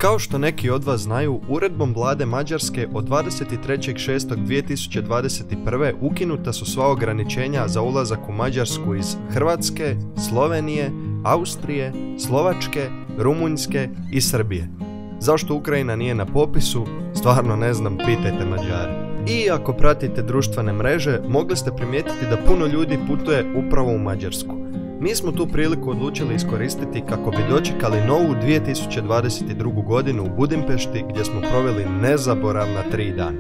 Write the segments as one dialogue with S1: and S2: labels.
S1: Kao što neki od vas znaju, uredbom vlade Mađarske od 23.6.2021. ukinuta su sva ograničenja za ulazak u Mađarsku iz Hrvatske, Slovenije, Austrije, Slovačke, Rumunjske i Srbije. Zašto Ukrajina nije na popisu? Stvarno ne znam, pitajte Mađare. I ako pratite društvene mreže, mogli ste primijetiti da puno ljudi putuje upravo u Mađarsku. Mi smo tu priliku odlučili iskoristiti kako bi dočekali novu 2022. godinu u Budimpešti gdje smo proveli nezaboravna 3 dana.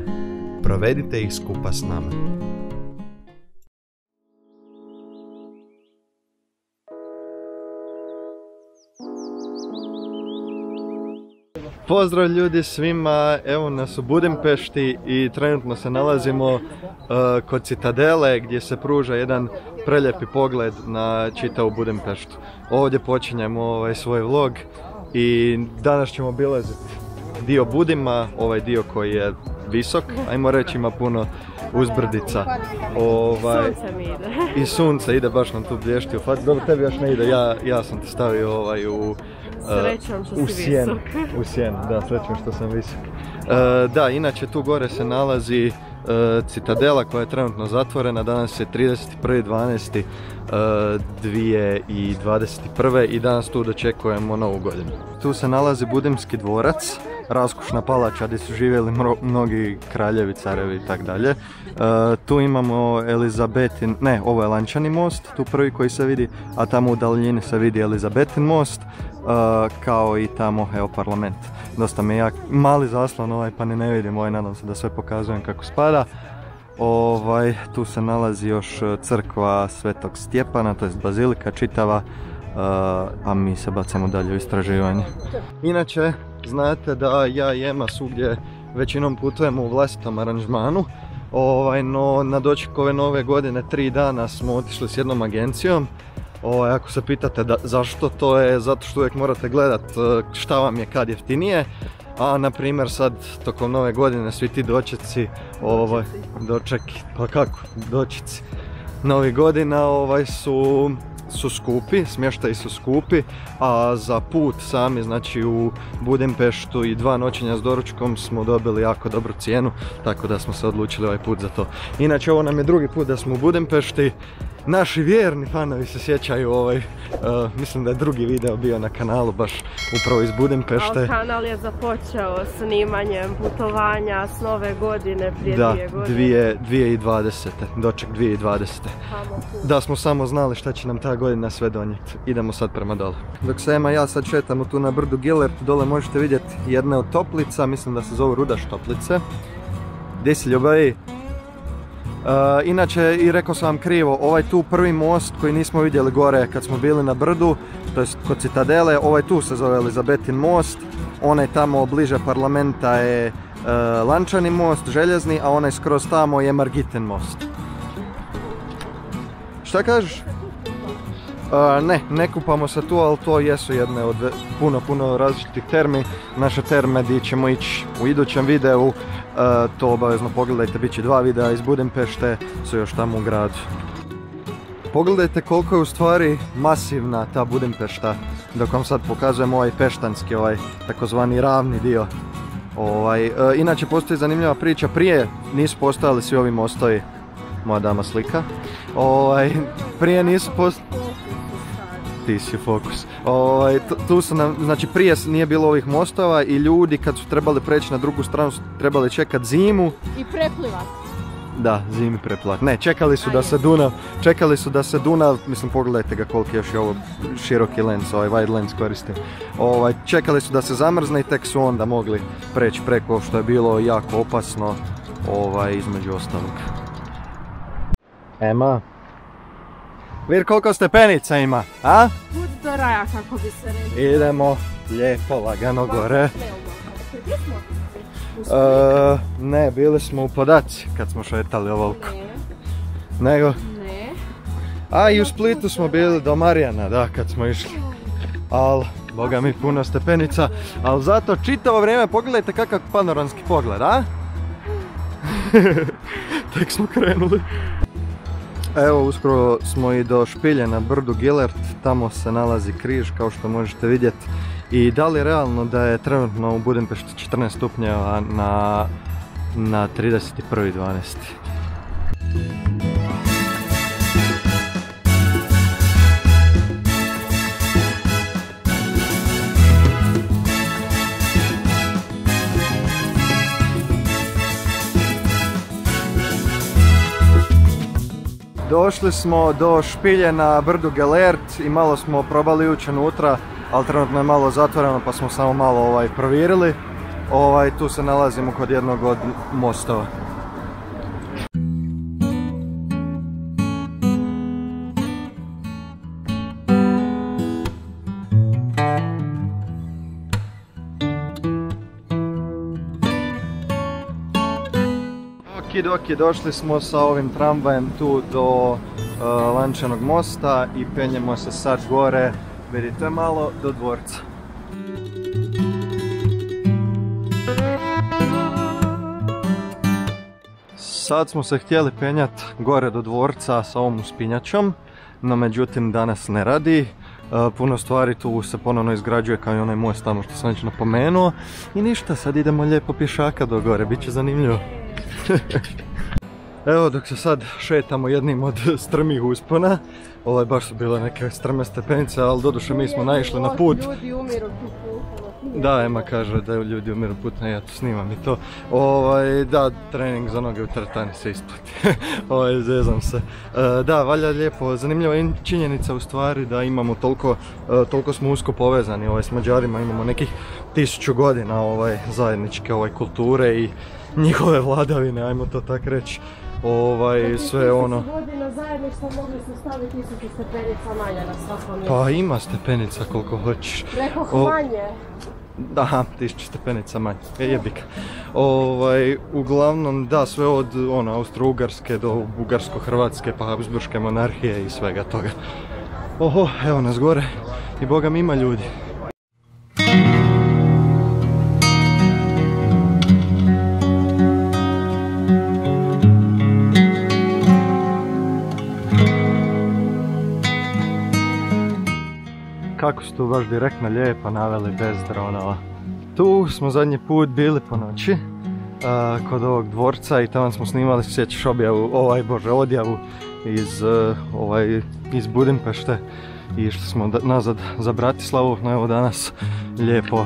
S1: Provedite ih skupa s nama. Pozdrav ljudi svima, evo nas u Budimpešti i trenutno se nalazimo kod Citadele gdje se pruža jedan prelijepi pogled na čitavu Budimpeštu. Ovdje počinjemo svoj vlog i danas ćemo obilaziti dio Budima, ovaj dio koji je visok, ajmo reći ima puno uzbrdica.
S2: Sunce mi ide.
S1: I sunce ide, baš nam tu blješti u faci. Dobro, tebi još ne ide, ja sam te stavio u...
S2: Srećom što si visok.
S1: U sjenu, da, srećom što sam visok. Da, inače tu gore se nalazi Citadela koja je trenutno zatvorena, danas je 31.12.2021. i danas tu dočekujemo novu godinu. Tu se nalazi Budimski dvorac, raskošna palača gdje su živjeli mnogi kraljevi, carevi i tak dalje. Tu imamo Elizabetin, ne, ovo je Lančani most, tu prvi koji se vidi, a tamo u daljini se vidi Elizabetin most, kao i tamo, evo, parlament. Dosta mi je mali zaslon pa ni ne vidim, nadam se da sve pokazujem kako spada. Tu se nalazi još crkva Svetog Stjepana, to je bazilika čitava, a mi se bacamo dalje u istraživanje. Inače, znate da ja i Ema svugdje većinom putujemo u vlastitom aranžmanu, no na doček ove nove godine 3 dana smo otišli s jednom agencijom. Ako se pitate zašto, to je zato što uvijek morate gledat šta vam je kad jeftinije. A na primjer sad tokom nove godine svi ti dočeci, dočeci novih godina su skupi, smještaji su skupi, a za put sami, znači u Budimpeštu i 2 noćenja s doručkom smo dobili jako dobru cijenu, tako da smo se odlučili ovaj put za to. Inače, ovo nam je drugi put da smo u Budimpešti. Naši vjerni fanovi se sjećaju, mislim da je drugi video bio na kanalu baš upravo iz Budimpešte.
S2: Ali kanal je započeo snimanjem putovanja s nove godine prije 2
S1: godine. 2020. Doček 2020. Da smo samo znali šta će nam ta godina sve donijeti. Idemo sad prema dole. Dok se Ema ja sad šetamo tu na brdu Gillert, dole možete vidjeti jedne od toplica, mislim da se zovu Rudaš toplice. Gdje si, ljubavi? Inače, i rekao sam vam krivo, ovaj tu prvi most koji nismo vidjeli gore kad smo bili na brdu, to je kod Citadele, ovaj tu se zove Elizabetin most, onaj tamo bliže parlamenta je Lančani most, željezni, a onaj skroz tamo je Margiten most. Šta kažeš? Ne kupamo se tu, ali to jesu jedne od puno različitih termi. Naše terme gdje ćemo ići u idućem videu, to obavezno pogledajte, bit će 2 videa iz Budimpešte, su još tamo u gradu. Pogledajte koliko je u stvari masivna ta Budimpešta, dok vam sad pokazujem ovaj peštanski, takozvani ravni dio. Inače postoji zanimljiva priča, prije nisu postojali svi ovi mostovi, moja dama slika, prije nisu postojali... Ti si fokus. Tu su nam, znači prije nije bilo ovih mostova i ljudi kad su trebali preći na drugu stranu su trebali čekati zimu. I
S2: preplivati.
S1: Da, zimi preplivati. Ne, čekali su da se Dunav, mislim pogledajte ga koliko još je ovo široki lens, wide lens koristim. Čekali su da se zamrzne i tek su onda mogli preći preko, što je bilo jako opasno, između ostalog. Ema. Vir koliko stepenica ima, a?
S2: Put do raja, kako bi se rekli.
S1: Idemo lijepo, lagano gore. Ne, bili smo u Podaci kad smo šetali ovoliko. Nego?
S2: Ne.
S1: A i u Splitu smo bili do Marijana, da, kad smo išli. Ali, boga mi, puno stepenica. Ali zato čitavo vrijeme pogledajte kakav panoramski pogled, a? Tek smo krenuli. Evo, uskoro smo i do špilje na brdu Gillert, tamo se nalazi križ kao što možete vidjeti I da li je realno da je trenutno u Budimpešti 14 stupnjeva na 31.12. Došli smo do špilje na brdu Gelert i malo smo probali ući unutra, ali trenutno je malo zatvoreno pa smo samo malo provjerili. Tu se nalazimo kod jednog od mostova. Okidoki, došli smo sa ovim tramvajem tu do Lančanog mosta i penjemo se sad gore, vidite malo, do dvorca. Sad smo se htjeli penjati gore do dvorca sa ovom uspinjačom, no međutim danas ne radi. Puno stvari tu se ponovno izgrađuje kao i onaj most tamo što sam već napomenuo. I ništa, sad idemo lijepo pješaka do gore, bit će zanimljivo. Evo dok se sad šetamo jednim od strmih uspona, baš su bile neke strme stepenice, ali doduše mi smo naišli na put.
S2: Ljudi umiru tu put.
S1: Da, Ema kaže da ljudi umiru put, ja to snimam i to. Da, trening za noge u teretani se isplati. Zezam se. Da, valja lijepo, zanimljiva je činjenica u stvari da imamo toliko smo usko povezani s Mađarima, imamo nekih 1000 godina zajedničke kulture i njihove vladavine, ajmo to tak reći. Sve ono...
S2: godina zajedništva mogli su staviti 1000 stepenica manje na svakom mjestu.
S1: Pa ima stepenica koliko hoćeš.
S2: Rekoh manje.
S1: Aha, 1000 stepenica manje, jebika. Uglavnom, da, sve od Austro-Ugarske do Bugarsko-Hrvatske pa Habsburške monarhije i svega toga. Oho, evo nas gore i boga mi ima ljudi. Kako su tu baš direktno lijepo naveli bez dronova. Tu smo zadnji put bili po noći kod ovog dvorca i tamo smo snimali, sjećaš odjavu iz Budimpešte i išli smo nazad za Bratislavu, no evo danas lijepo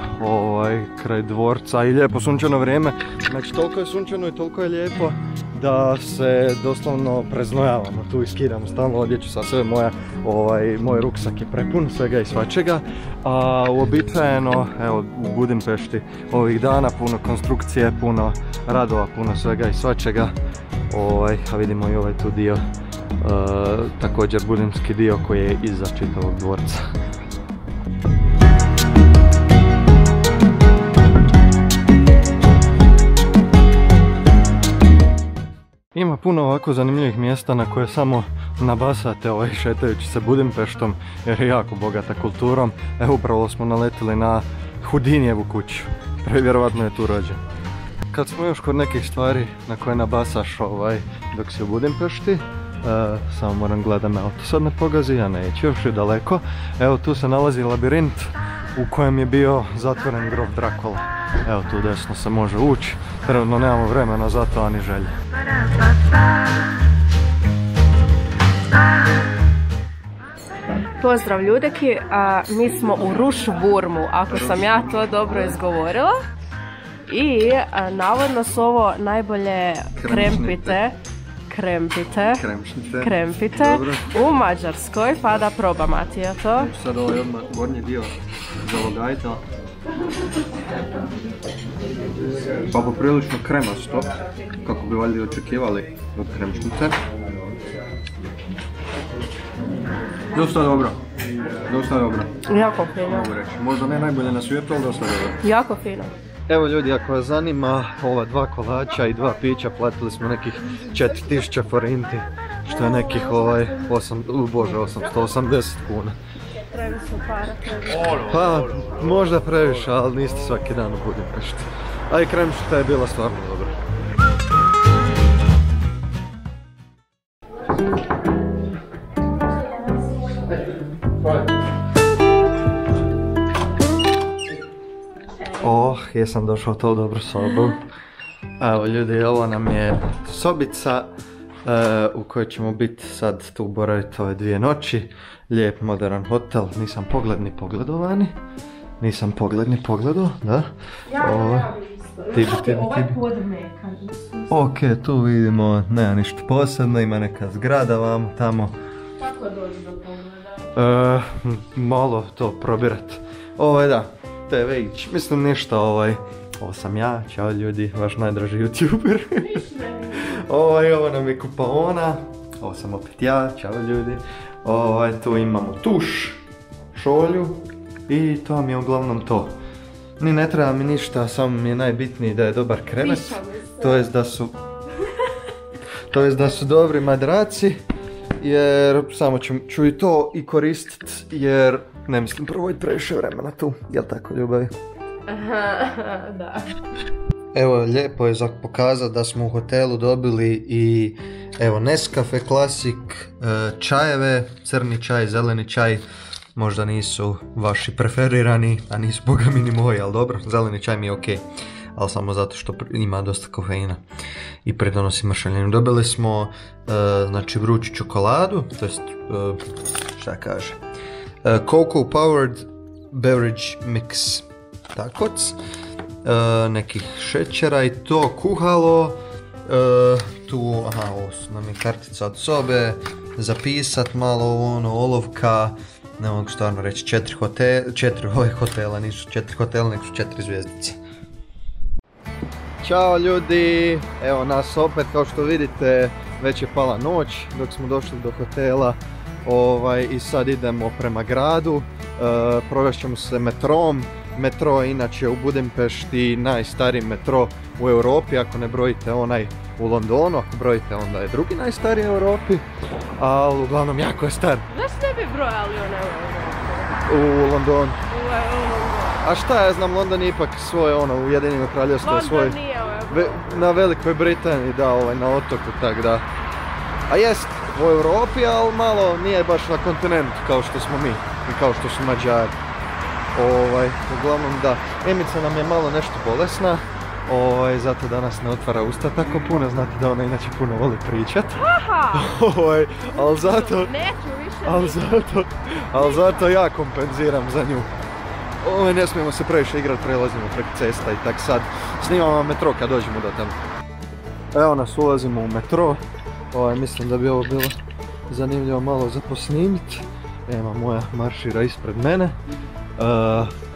S1: kraj dvorca i lijepo sunčano vrijeme. Znači toliko je sunčano i toliko je lijepo da se doslovno preznojavamo tu i skidamo stalno odjeću sa sebe, moj ruksak je prepun svega i svačega, a uobičajeno, evo u Budimpešti ovih dana puno konstrukcije, puno radova, puno svega i svačega, a vidimo i ovaj tu dio, također budimski dio koji je iza čitavog dvorca. Ima puno ovako zanimljivih mjesta na koje samo nabasate šetajući se Budimpeštom jer je jako bogata kulturom. Evo upravo smo naletili na Houdinijevu kuću, vjerovatno je tu rođen. Kad smo još kod nekih stvari na koje nabasaš dok si u Budimpešti, samo moram gledati da me auto sad ne pogazi, ja neću, još je daleko. Evo tu se nalazi labirint u kojem je bio zatvoren grob Drakula. Evo tu desno se može ući, trenutno nemamo vremena za to, ani želje.
S2: Pozdrav ljudeki, mi smo u Rušvurmu, ako sam ja to dobro izgovorila. I navodno su ovo najbolje krempite u Mađarskoj, pa da proba Matija to.
S1: Sad ovo je odmah gornji dio zalogajta. Pa poprilično kremasto, kako bi valjda očekivali od kremšnice. Dosta dobro.
S2: Jako fino.
S1: Možda ne najbolje na svijetu, ali dosta dobro.
S2: Jako fino.
S1: Evo ljudi, ako vas zanima ova 2 kolača i 2 pića, platili smo nekih 4000 forinti, što je nekih 880 kuna.
S2: Previše para.
S1: Pa, možda previše, ali niste svaki dan u Budimpešti. A i kremšnica je bila stvarno dobra. jesam došao u to dobru sobu. Evo ljudi, ovo nam je sobica u kojoj ćemo biti sad tu boraviti ove 2 noći. Lijep modern hotel, nisam pogled ni pogledao, da. Ti bi. Ok, tu vidimo, nema ništa posebno, ima neka zgrada vam tamo.
S2: Kako doći do pogleda?
S1: Malo to probirat. Da, TV-ić, mislim ništa, ovo sam ja, čao ljudi, vaš najdraži youtuber. Ovo nam je kupaona, ovo sam opet ja, čao ljudi. Tu imamo tuš, šolju i to mi je uglavnom to. Ni ne treba mi ništa, samo mi je najbitniji da je dobar krevet, to jest da su dobri madraci, jer samo ću i to i koristit, jer ne mislim provoditi previše vremena tu, jel tako ljubavi?
S2: Da.
S1: Evo, lijepo je za pokazati da smo u hotelu dobili i evo Nescafe Classic, čajeve, crni čaj, zeleni čaj, možda nisu vaši preferirani, a nisu boga mi ni moji, ali dobro, zeleni čaj mi je ok, ali samo zato što ima dosta kofeina i pridonosi mršavljenju. Dobili smo, znači, vruću čokoladu, to jest, šta kaže, Cocoa Powered Beverage Mix, takoc, nekih šećera i to kuhalo, tu, ovo su nam je kartica od sobe, zapisat malo olovka, ne mogu stvarno reći, 4 hotela, nisu 4 hotela, nego su 4 zvjezdice. Ćao ljudi, evo nas opet, kao što vidite, već je pala noć dok smo došli do hotela. I sad idemo prema gradu, provest ćemo se metrom. Metro je inače u Budimpešti najstariji metro u Europi, ako ne brojite onaj u Londonu, ako brojite onda je drugi najstariji u Europi, ali uglavnom jako je star.
S2: Zašto ne bi brojali onaj u Europi?
S1: U Londonu. A šta ja znam, London je ipak svoje u Ujedinjeno Kraljevstvo, svoj na Velikoj Britaniji, da, na otoku, tak da. A jest u Europi, ali malo nije baš na kontinentu kao što smo mi i kao što su Mađari. Uglavnom da, Emica nam je malo nešto bolesna, zato danas ne otvara usta tako puno, znate da ona inače puno voli pričat. Ali zato ja kompenziram za nju. Ne smijemo se previše igrati, prelazimo preko cesta i tak sad snimamo metro kad dođemo do tamo. Evo nas, ulazimo u metro, mislim da bi ovo bilo zanimljivo malo za posnimit. Evo moja maršira ispred mene.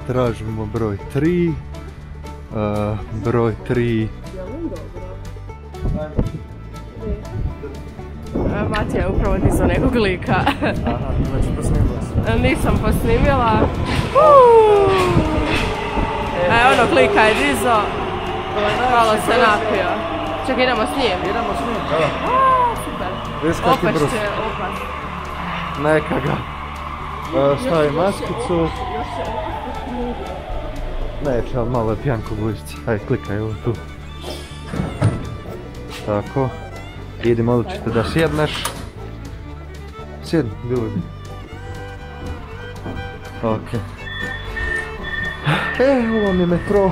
S1: Tražimo broj 3. Broj 3.
S2: Matija je upravo dizao nekog lika.
S1: Aha, znači posnimila sam.
S2: Nisam posnimila. Ono klika je dizao. Malo se napio. Čekaj, idemo s njim.
S1: Idemo s njim, da.
S2: Super.
S1: Viš kak je brus. Neka ga. Stavi maskicu. Neće, ali malo je pijanko buzica. Hajde, klikaj ovo tu. Tako. Idem, odlučite da sjedneš. Sjedni, bilo bi. Ok. Ovo mi je metro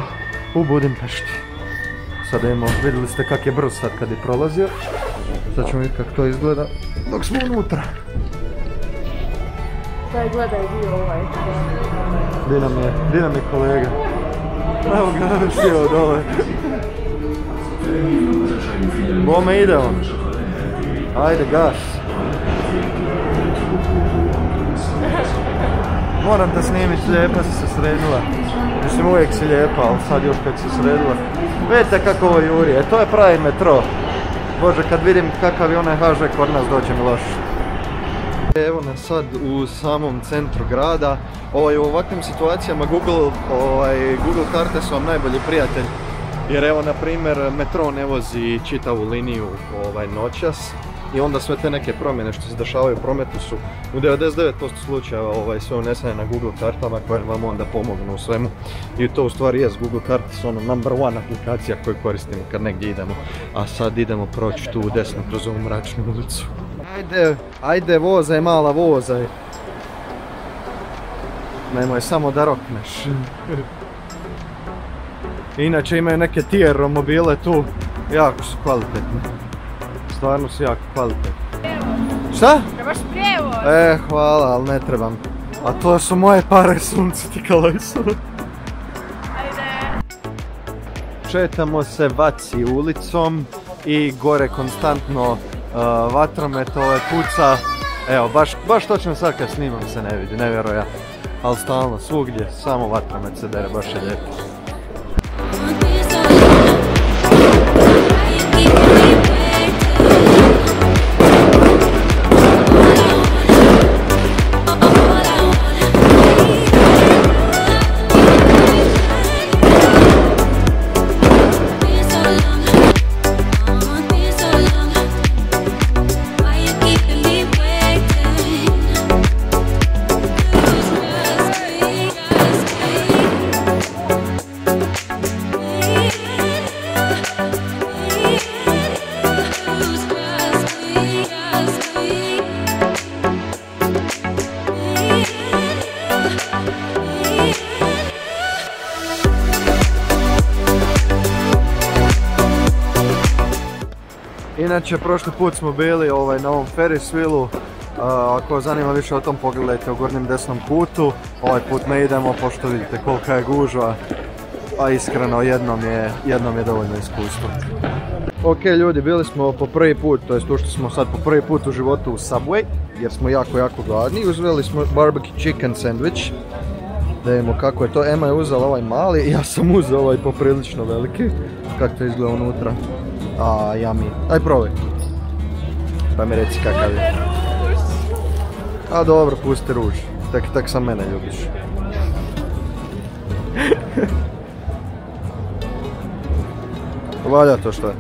S1: u Budimpešti. Sad idemo, vidjeli ste kak je brz sad kad je prolazio. Sad ćemo vidjeti kako to izgleda dok smo unutra.
S2: Daj, gledaj dio ovaj.
S1: Di nam je kolega? Evo ga, sjeo dole. Bome, idemo. Ajde, gas. Moram te snimiti, lijepa si se sredila. Mislim, uvijek si lijepa, ali sad još kad si sredila. Vidite kako ovo juri, to je pravi metro. Bože, kad vidim kakav je onaj HŽ kod nas, dođe mi loš. Evo nas sad u samom centru grada. U ovakvim situacijama Google karte su vam najbolji prijatelj. Jer evo, na primjer, metro ne vozi čitavu liniju noćas. I onda sve te neke promjene što se dešavaju u prometu su u 99% slučajeva sve unesene na Google kartama koje vam onda pomognu u svemu. I to u stvari jest, Google karte su number one aplikacija koju koristimo kad negdje idemo. A sad idemo proći tu desno kroz ovu mračnu ulicu. Ajde vozaj, mala vozaj. Nemoj samo da rokneš. Inače imaju neke tier romobile tu, jako su kvalitetni. Stvarno su jako kvalitetni. Šta?
S2: Trebaš prijevoz.
S1: Hvala, ali ne trebam. A to su moje pare, sunce ti kalojsu.
S2: Ajde.
S1: Šetamo se Vaci ulicom i gore konstantno vatromet puca. Evo, baš točno sad kad snimam se ne vidi, nevjerojatno. Ali stalno, svugdje, samo vatromet se dere, baš je lijepo. Inače, prošli put smo bili na ovom Ferris wheelu, ako vas zanima više o tom pogledajte u gornjem desnom kutu. Ovaj put ne idemo pošto vidite kolika je gužva, a iskreno jednom je dovoljno iskustvo. Ok ljudi, bili smo po prvi put, to jest ušli smo sad po prvi put u životu u Subway, jer smo jako gladni. Uzeli smo barbecue chicken sandwich, da vidimo kako je to. Ema je uzela ovaj mali, ja sam uzeo ovaj poprilično veliki. Kako to izgleda unutra? Yummy. Aj probaj. Pa mi reci kakav je. A dobro, pusti ruž. Tak sam mene ljubiš. Valja to što je?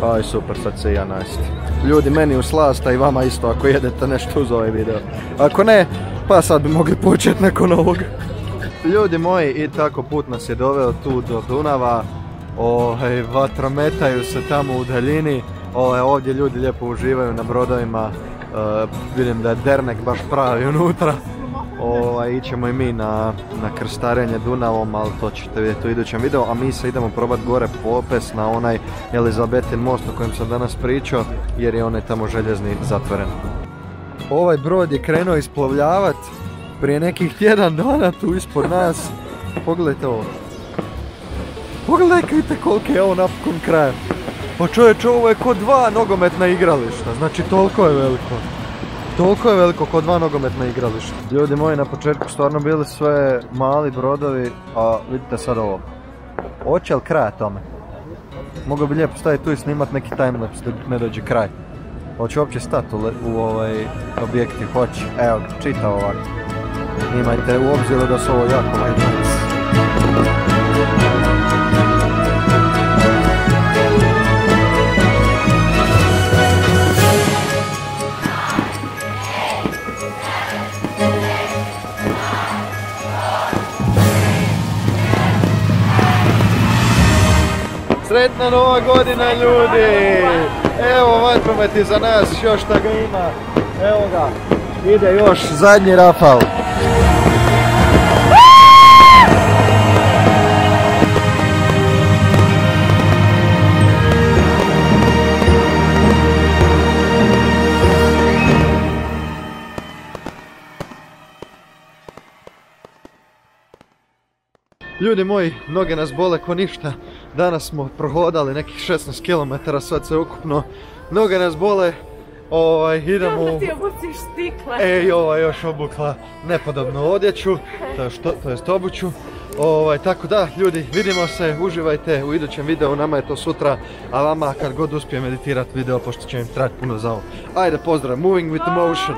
S1: Aj super, sad se i ja najesti. Ljudi, meni u slasta i vama isto ako jedete nešto uz ovaj video. Ako ne, pa sad bi mogli početi nakon ovoga. Ljudi moji, i tako put nas je doveo tu do Dunava. Vatrometaju se tamo u daljini. Ovdje ljudi lijepo uživaju na brodovima. Vidim da je dernek baš pravi unutra. Ićemo i mi na krstarenje Dunavom, ali to ćete vidjeti u idućem videu. A mi se idemo probati gore popes na onaj Elizabetin most o kojem sam danas pričao, jer je onaj tamo željezni zatvoren. Ovaj brod je krenuo isplovljavat prije nekih tjedan dana tu ispod nas. Pogledajte ovo. Pogledajte koliko je ovo napokon kraja. Pa čovječe, ovo je ko 2 nogometna igrališta, znači toliko je veliko. Toliko je veliko ko 2 nogometna igrališta. Ljudi moji, na početku stvarno bili sve mali brodovi, a vidite sad ovo. Hoće li kraja tome? Mogu bi lijepo staviti tu i snimat neki timelapse da ne dođe kraj. Hoće uopće stati u ovaj objektiv, hoće. Evo, čita ovako. Imajte u obziru da su ovo jako lightweights. Sretna Nova godina ljudi! Evo vatromet iza nas, još šta ga ima. Evo ga, ide još zadnji rafal. Ljudi moji, noge nas bole ko ništa. Danas smo prohodali nekih 16 km, sad sve ukupno. Noge nas bole, idemo...
S2: Kako ti obuciš stikle?
S1: Ova još obukla nepodobnu odjeću, to jest obuću. Tako da, ljudi, vidimo se, uživajte u idućem videu, nama je to sutra, a vama kad god uspije meditirati video, pošto će im trajati puno za ovo. Ajde, pozdrav, moving with the motion.